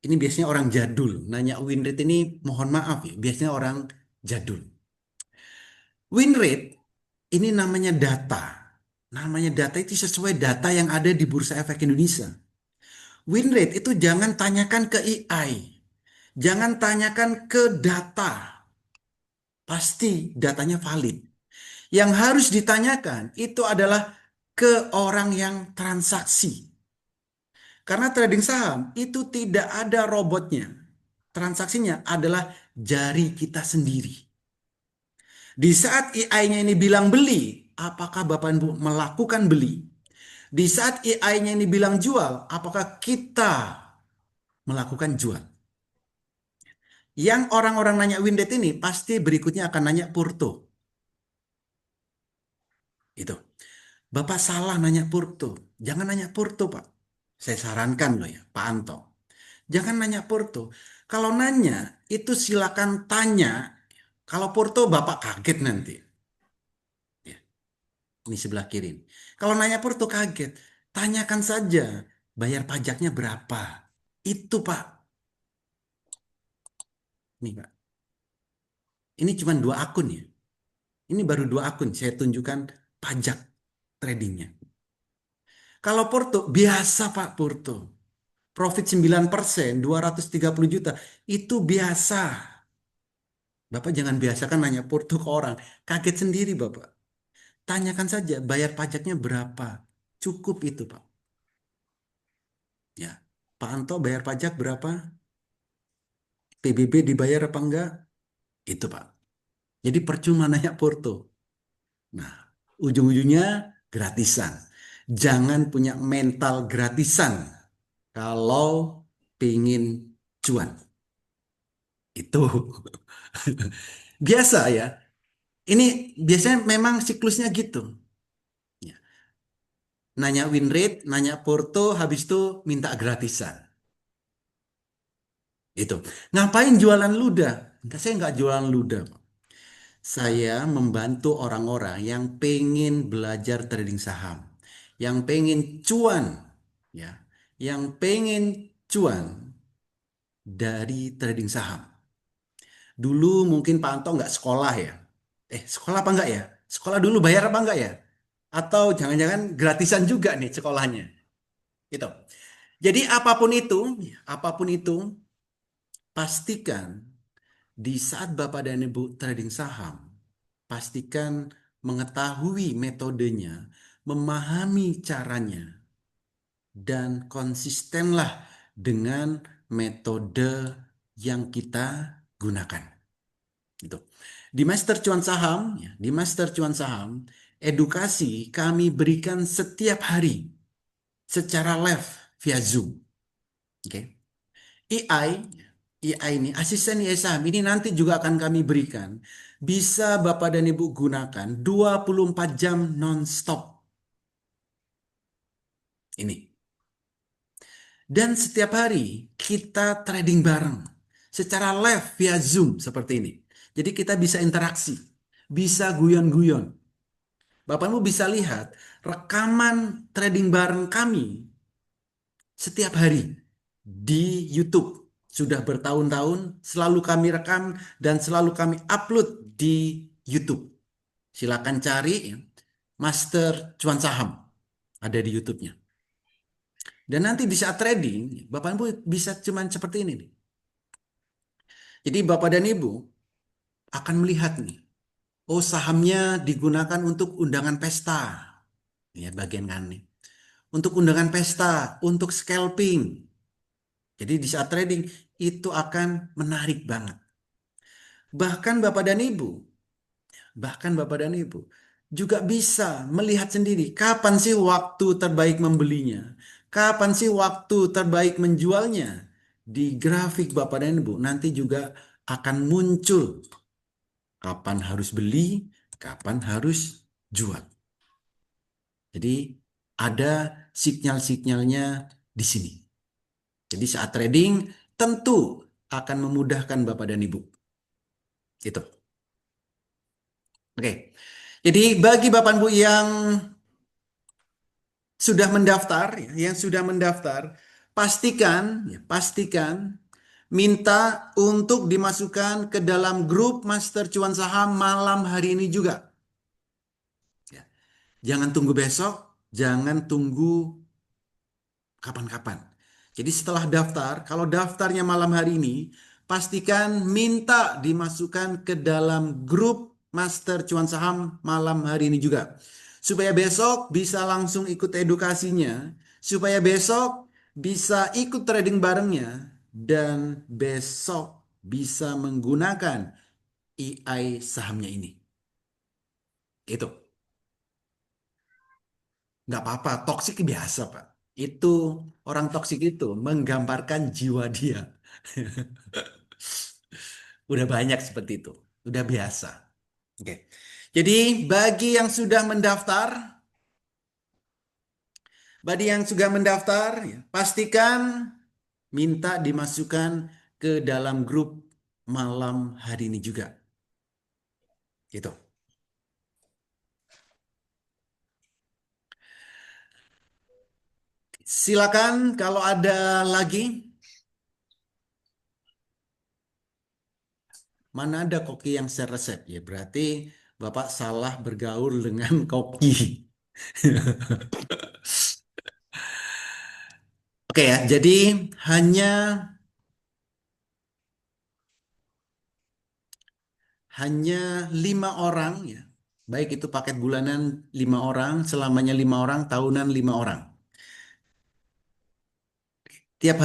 biasanya orang jadul. Nanya win rate ini mohon maaf ya, biasanya orang jadul. Win rate ini namanya data. Namanya data itu sesuai data yang ada di Bursa Efek Indonesia. Win rate itu jangan tanyakan ke AI. Jangan tanyakan ke data. Pasti datanya valid. Yang harus ditanyakan itu adalah ke orang yang transaksi. Karena trading saham itu tidak ada robotnya. Transaksinya adalah jari kita sendiri. Di saat AI-nya ini bilang beli, apakah Bapak Ibu melakukan beli? Di saat AI-nya ini bilang jual, apakah kita melakukan jual? Yang orang-orang nanya win rate ini pasti berikutnya akan nanya Purto. Itu. Bapak salah nanya Purto. Jangan nanya Purto, Pak. Saya sarankan loh ya, Pak Anto. Jangan nanya Purto. Kalau nanya, itu silakan tanya. Kalau Purto, Bapak kaget nanti. Ya, ini sebelah kiri. Kalau nanya Purto kaget. Tanyakan saja, bayar pajaknya berapa. Itu, Pak. Nih, Pak. Ini cuma 2 akun ya. Ini baru 2 akun. Saya tunjukkan pajak tradingnya. Kalau Porto, biasa Pak Porto. Profit 9%, 230 juta. Itu biasa. Bapak jangan biasakan nanya Porto ke orang. Kaget sendiri Bapak. Tanyakan saja bayar pajaknya berapa. Cukup itu Pak. Ya, Pak Anto bayar pajak berapa? PBB dibayar apa enggak? Itu Pak. Jadi percuma nanya Porto. Nah, ujung-ujungnya gratisan. Jangan punya mental gratisan kalau pengen cuan. Itu biasa ya. Ini biasanya memang siklusnya gitu. Ya. Nanya win rate, nanya Porto, habis itu minta gratisan. Itu. Ngapain jualan ludah? Enggak, saya nggak jualan ludah, Pak. Saya membantu orang-orang yang pengen belajar trading saham, yang pengen cuan, ya, yang pengen cuan dari trading saham. Dulu mungkin Pak Anto nggak sekolah ya. Sekolah apa enggak ya? Sekolah dulu bayar apa enggak ya? atau jangan-jangan gratisan juga nih sekolahnya. Gitu. Jadi apapun itu, pastikan di saat Bapak dan Ibu trading saham, pastikan mengetahui metodenya, memahami caranya, dan konsistenlah dengan metode yang kita gunakan. Gitu. Di Master Cuan Saham, di Master Cuan Saham, edukasi kami berikan setiap hari secara live via Zoom. Oke. AI, AI ini, asisten AI saham ini nanti juga akan kami berikan. Bisa Bapak dan Ibu gunakan 24 jam non-stop. Ini. Dan setiap hari kita trading bareng secara live via Zoom seperti ini. Jadi kita bisa interaksi, bisa guyon-guyon. Bapak Ibu bisa lihat rekaman trading bareng kami setiap hari di YouTube. Sudah bertahun-tahun selalu kami rekam dan selalu kami upload di YouTube. Silakan cari Master Cuan Saham. Ada di YouTube-nya. Dan nanti di saat trading, Bapak Ibu bisa cuman seperti ini nih. Jadi Bapak dan Ibu akan melihat nih, oh sahamnya digunakan untuk undangan pesta. Ya bagian kan nih. Untuk undangan pesta, untuk scalping. Jadi di saat trading itu akan menarik banget. Bahkan Bapak dan Ibu juga bisa melihat sendiri kapan sih waktu terbaik membelinya, kapan sih waktu terbaik menjualnya. Di grafik Bapak dan Ibu nanti juga akan muncul kapan harus beli, kapan harus jual. Jadi ada sinyal-sinyalnya di sini. Jadi saat trading tentu akan memudahkan Bapak dan Ibu. Itu. Oke. Jadi bagi Bapak Ibu yang sudah mendaftar, pastikan minta untuk dimasukkan ke dalam grup Master Cuan Saham malam hari ini juga. Ya. Jangan tunggu besok, jangan tunggu kapan-kapan. Jadi setelah daftar, kalau daftarnya malam hari ini, pastikan minta dimasukkan ke dalam grup Master Cuan Saham malam hari ini juga. Supaya besok bisa langsung ikut edukasinya, supaya besok bisa ikut trading barengnya, dan besok bisa menggunakan AI sahamnya ini. Itu. Nggak apa-apa, toksik biasa Pak. Itu orang toksik itu menggambarkan jiwa dia. Udah banyak seperti itu. Udah biasa. Oke. Jadi bagi yang sudah mendaftar, ya, pastikan minta dimasukkan ke dalam grup malam hari ini juga. Gitu. Silakan kalau ada lagi. Mana ada koki yang share resep ya? Berarti Bapak salah bergaul dengan koki. Oke ya, jadi hanya hanya 5 orang ya. Baik itu paket bulanan 5 orang, selamanya 5 orang, tahunan 5 orang. Tiap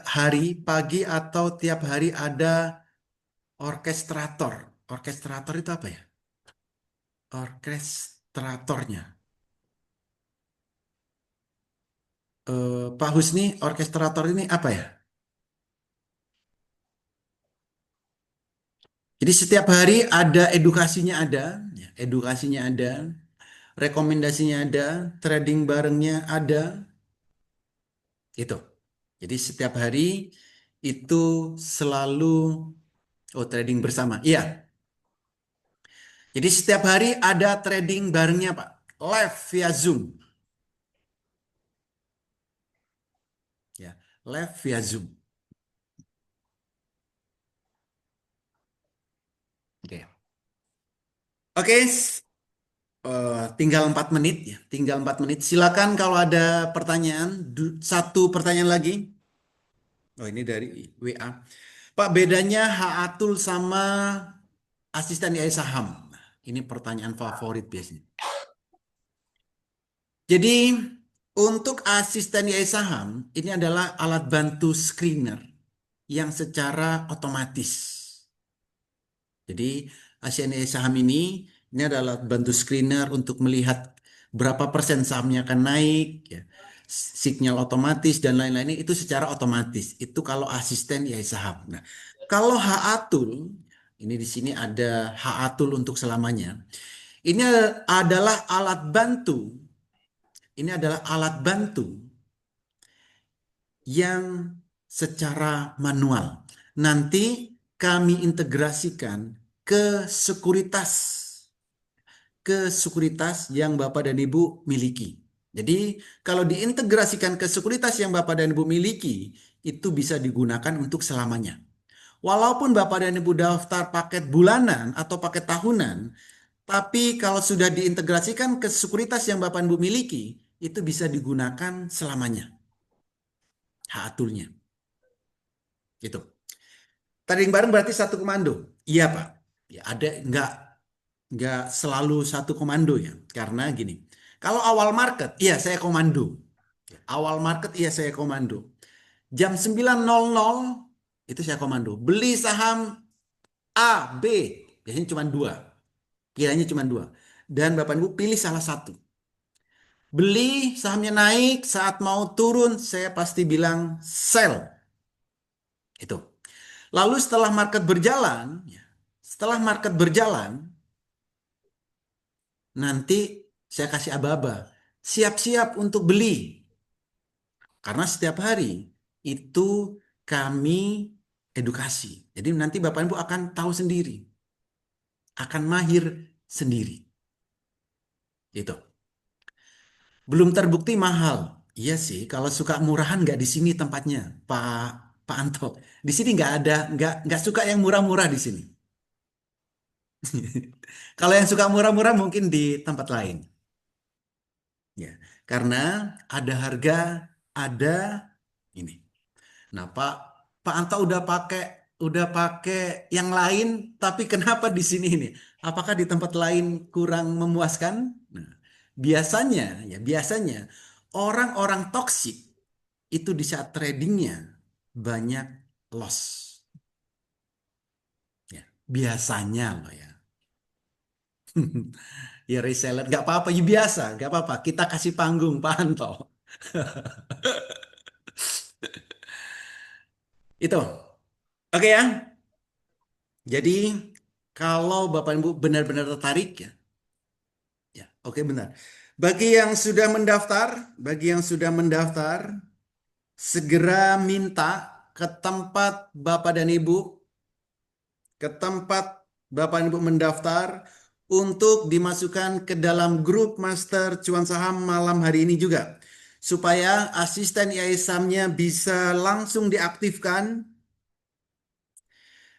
hari pagi atau tiap hari ada orkestrator. Orkestrator itu apa ya? Orkestratornya. Pak Husni, orkestrator ini apa ya? Jadi setiap hari ada edukasinya ada, rekomendasinya ada, trading barengnya ada, itu. Jadi setiap hari itu selalu trading bersama. Iya. Jadi setiap hari ada trading barengnya Pak, live via Zoom. Ya, live via Zoom. Oke. Oke, tinggal 4 menit ya, tinggal 4 menit. Silakan kalau ada pertanyaan, satu pertanyaan lagi. Oh, ini dari WA. Pak, bedanya Haatul sama asisten IAI saham. Nah, ini pertanyaan favorit biasanya. Jadi untuk asisten IAI saham ini adalah alat bantu screener yang secara otomatis. Jadi asisten IAI saham ini adalah bantu screener untuk melihat berapa persen sahamnya akan naik, ya, sinyal otomatis dan lain-lain itu secara otomatis. Itu kalau asisten IAI saham. Nah, kalau Haatul ini di sini ada Haatul untuk selamanya. Ini adalah alat bantu. Ini adalah alat bantu yang secara manual. Nanti kami integrasikan ke sekuritas yang Bapak dan Ibu miliki. Jadi kalau diintegrasikan ke sekuritas yang Bapak dan Ibu miliki, itu bisa digunakan untuk selamanya. Walaupun Bapak dan Ibu daftar paket bulanan atau paket tahunan, tapi kalau sudah diintegrasikan ke sekuritas yang Bapak dan Ibu miliki, itu bisa digunakan selamanya. Hak-atulnya. Gitu. Trading bareng berarti satu komando. Iya, Pak. Ya, ada nggak selalu satu komando ya. Karena gini, kalau awal market, iya saya komando. Awal market, iya saya komando. Jam 9.00 itu saya komando. Beli saham A, B, biasanya cuma dua. Kiranya cuma dua. Dan Bapak Ibu pilih salah satu. Beli sahamnya naik, saat mau turun saya pasti bilang sell. Itu. Lalu setelah market berjalan, nanti saya kasih aba-aba. Siap-siap untuk beli. Karena setiap hari itu kami edukasi. Jadi nanti Bapak Ibu akan tahu sendiri. Akan mahir sendiri. Itu. Belum terbukti mahal. Iya sih, kalau suka murahan nggak di sini tempatnya, Pak Anto. Di sini nggak ada, nggak suka yang murah-murah di sini. Kalau yang suka murah-murah mungkin di tempat lain. Ya, karena ada harga, ada ini. Nah, Pak Anto udah pakai yang lain, tapi kenapa di sini ini? Apakah di tempat lain kurang memuaskan? Nah, biasanya orang-orang toksik itu di saat tradingnya banyak loss. Ya, biasanya loh ya. Ya reseller nggak apa-apa, ya biasa, nggak apa-apa. Kita kasih panggung Pak Anto. Itu, oke ya. Jadi kalau Bapak Ibu benar-benar tertarik ya, oke benar. Bagi yang sudah mendaftar, segera minta ke tempat Bapak dan Ibu, ke tempat Bapak dan Ibu mendaftar untuk dimasukkan ke dalam grup Master Cuan Saham malam hari ini juga. Supaya asisten IAI sahamnya bisa langsung diaktifkan.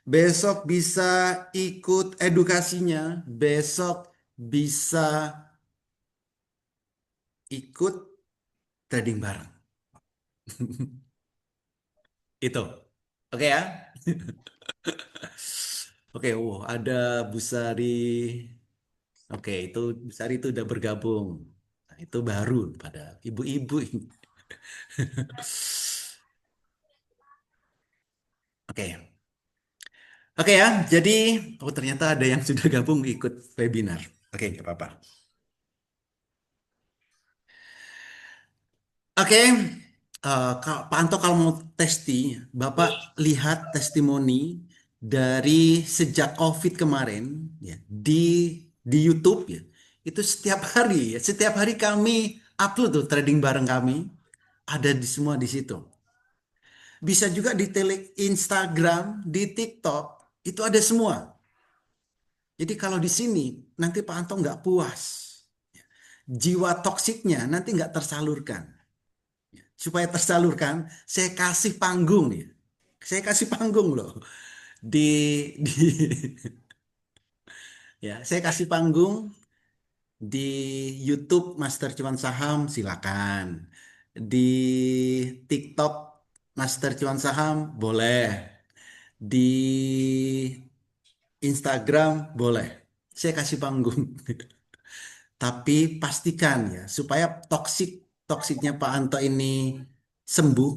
Besok bisa ikut edukasinya. Besok bisa ikut trading bareng. Itu. Oke ya. Oke, ada Busari. Oke, itu Busari itu udah bergabung. Nah, itu baru pada ibu-ibu ini. Oke. Oke ya, jadi ternyata ada yang sudah gabung ikut webinar. Oke, nggak apa-apa. Oke, Pak Anto kalau mau Bapak lihat testimoni dari sejak COVID kemarin ya di YouTube ya. Itu setiap hari kami upload tuh trading bareng kami ada di semua di situ. Bisa juga di Instagram, di TikTok, itu ada semua. Jadi kalau di sini nanti Pak Anto nggak puas. Jiwa toksiknya nanti nggak tersalurkan. Supaya tersalurkan, saya kasih panggung ya. Saya kasih panggung loh. Di ya, saya kasih panggung Di YouTube Master Cuan Saham silakan. Di TikTok Master Cuan Saham boleh. Di Instagram boleh. Saya kasih panggung. Tapi pastikan ya supaya toksiknya Pak Anto ini sembuh,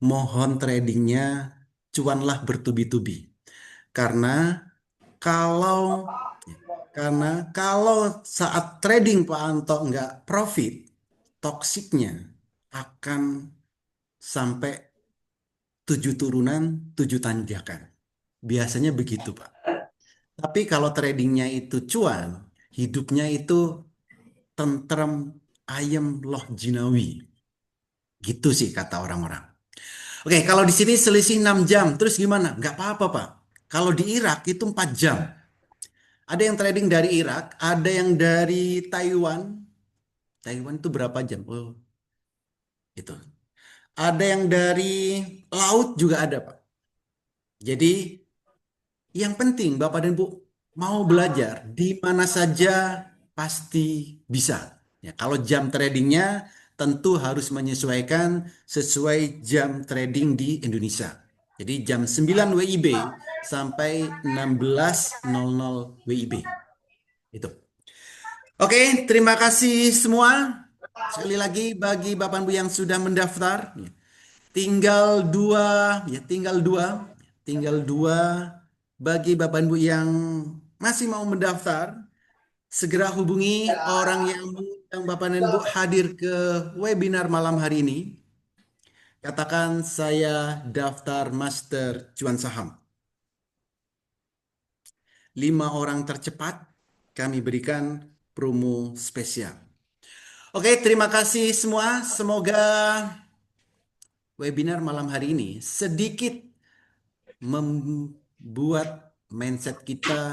mohon tradingnya cuanlah bertubi-tubi. Karena kalau kalau saat trading Pak Anto nggak profit, toksiknya akan sampai 7 turunan, 7 tanjakan. Biasanya begitu, Pak. Tapi kalau tradingnya itu cuan, hidupnya itu tentrem, ayem, loh jinawi. Gitu sih kata orang-orang. Oke, kalau di sini selisih 6 jam, terus gimana? Nggak apa-apa, Pak. Kalau di Irak itu 4 jam. Ada yang trading dari Irak, ada yang dari Taiwan. Taiwan itu berapa jam? Oh, itu. Ada yang dari laut juga ada, Pak. Jadi yang penting Bapak dan Ibu mau belajar di mana saja pasti bisa. Ya, kalau jam tradingnya tentu harus menyesuaikan sesuai jam trading di Indonesia. Jadi jam 9 WIB sampai 16.00 WIB. Itu. Oke, terima kasih semua. Sekali lagi bagi Bapak Ibu yang sudah mendaftar, ya, tinggal dua bagi Bapak Ibu yang masih mau mendaftar, segera hubungi orang yang mengundang Bapak dan Ibu hadir ke webinar malam hari ini. Katakan saya daftar Master Cuan Saham. 5 orang tercepat kami berikan promo spesial. Oke, terima kasih semua. Semoga webinar malam hari ini sedikit membuat mindset kita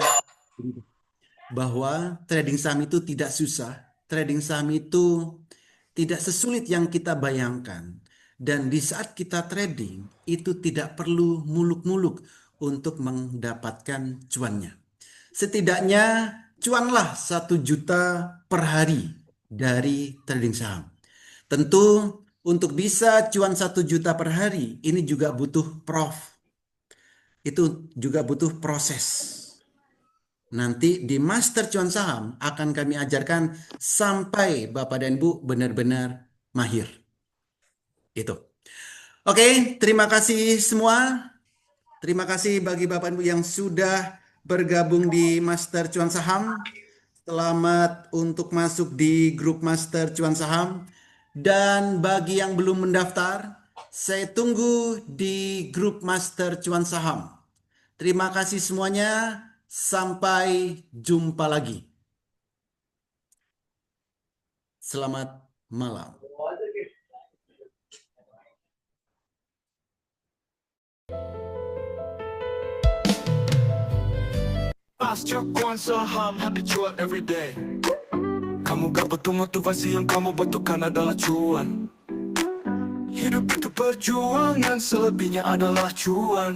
bahwa trading saham itu tidak susah, trading saham itu tidak sesulit yang kita bayangkan. Dan di saat kita trading itu tidak perlu muluk-muluk untuk mendapatkan cuannya. Setidaknya cuanlah 1 juta per hari dari trading saham. Tentu untuk bisa cuan 1 juta per hari ini juga butuh itu juga butuh proses. Nanti di Master Cuan Saham akan kami ajarkan sampai Bapak dan Ibu benar-benar mahir. Itu. Oke, terima kasih semua. Terima kasih bagi Bapak Ibu yang sudah bergabung di Master Cuan Saham. Selamat untuk masuk di grup Master Cuan Saham. Dan bagi yang belum mendaftar, saya tunggu di grup Master Cuan Saham. Terima kasih semuanya. Sampai jumpa lagi. Selamat malam. Master Cuan Saham, happy cuan every day. Kamu gak butuh motivasi, yang kamu butuhkan adalah cuan. Hidup itu perjuangan, selebihnya adalah cuan.